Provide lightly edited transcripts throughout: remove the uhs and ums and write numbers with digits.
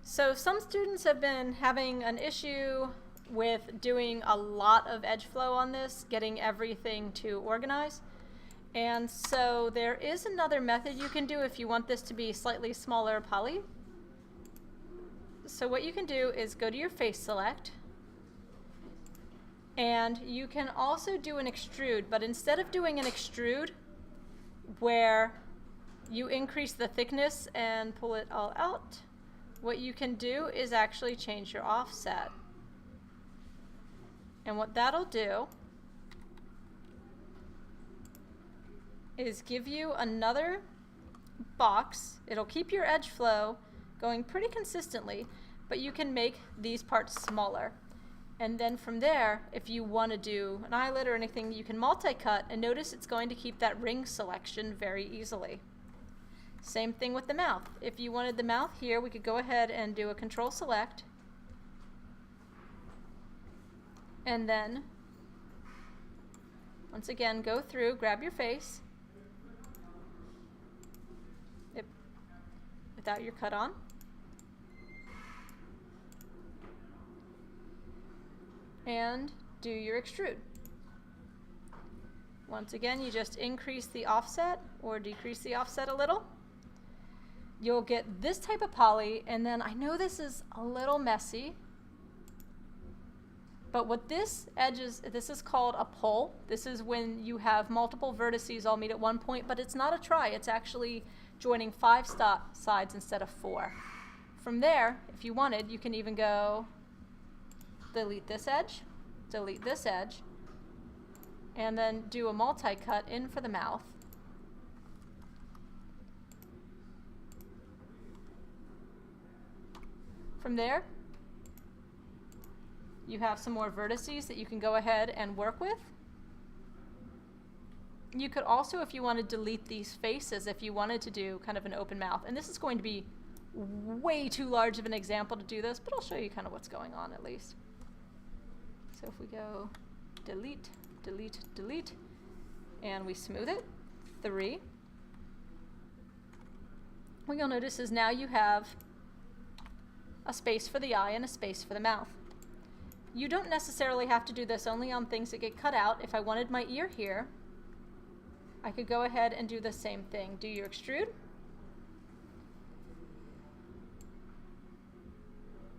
So some students have been having an issue with doing a lot of edge flow on this, getting everything to organize. And so there is another method you can do if you want this to be slightly smaller poly. So what you can do is go to your face select, and you can also do an extrude, but instead of doing an extrude where you increase the thickness and pull it all out, what you can do is actually change your offset. And what that'll do is give you another box. It'll keep your edge flow going pretty consistently, but you can make these parts smaller. And then from there, if you want to do an eyelid or anything, you can multi-cut, and notice it's going to keep that ring selection very easily. Same thing with the mouth. If you wanted the mouth here, we could go ahead and do a control select. And then, once again, go through, grab your face, without your cut on. And do your extrude. Once again, you just increase the offset or decrease the offset a little. You'll get this type of poly, and then I know this is a little messy, but what this edge is, this is called a pull. This is when you have multiple vertices all meet at one point, but it's not a try. It's actually joining 5 sides instead of 4. From there, if you wanted, you can even go delete this edge, and then do a multi-cut in for the mouth. From there, you have some more vertices that you can go ahead and work with. You could also, if you want to delete these faces, if you wanted to do kind of an open mouth, and this is going to be way too large of an example to do this, but I'll show you kind of what's going on at least. So if we go delete, delete, delete, and we smooth it, 3, what you'll notice is now you have a space for the eye and a space for the mouth. You don't necessarily have to do this only on things that get cut out. If I wanted my ear here, I could go ahead and do the same thing. Do your extrude,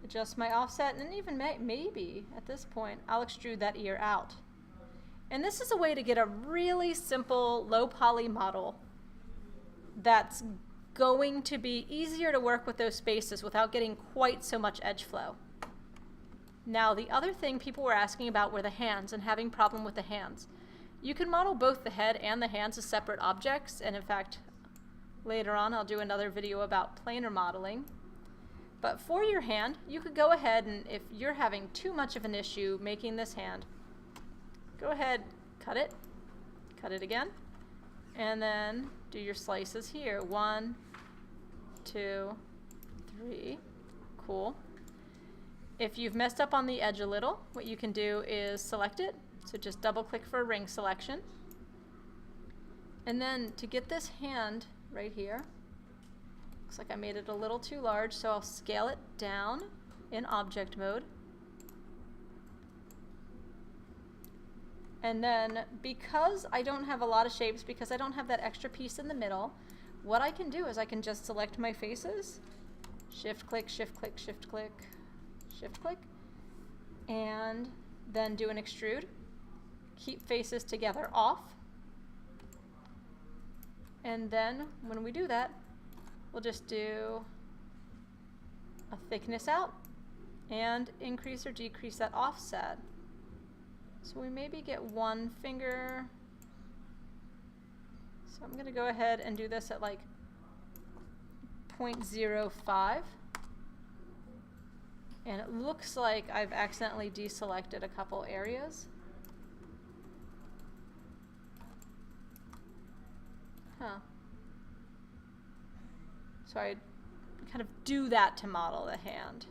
adjust my offset, and even maybe at this point I'll extrude that ear out. And this is a way to get a really simple low poly model that's going to be easier to work with those spaces without getting quite so much edge flow. Now the other thing people were asking about were the hands and having problem with the hands. You can model both the head and the hands as separate objects, and in fact later on I'll do another video about planar modeling. But for your hand, you could go ahead and if you're having too much of an issue making this hand, go ahead, cut it again, and then do your slices here. 1, 2, 3, cool. If you've messed up on the edge a little, what you can do is select it. So just double click for a ring selection. And then to get this hand right here, looks like I made it a little too large, so I'll scale it down in object mode. And then because I don't have a lot of shapes, because I don't have that extra piece in the middle, what I can do is I can just select my faces, shift click, shift click, shift click, shift click, and then do an extrude. Keep faces together off. And then when we do that, we'll just do a thickness out and increase or decrease that offset. So we maybe get 1 finger. So I'm going to go ahead and do this at like 0.05. And it looks like I've accidentally deselected a couple areas. So I kind of do that to model the hand.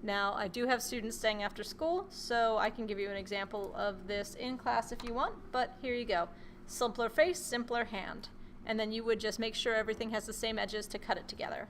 Now I do have students staying after school, so I can give you an example of this in class if you want, but here you go. Simpler face, simpler hand. And then you would just make sure everything has the same edges to cut it together.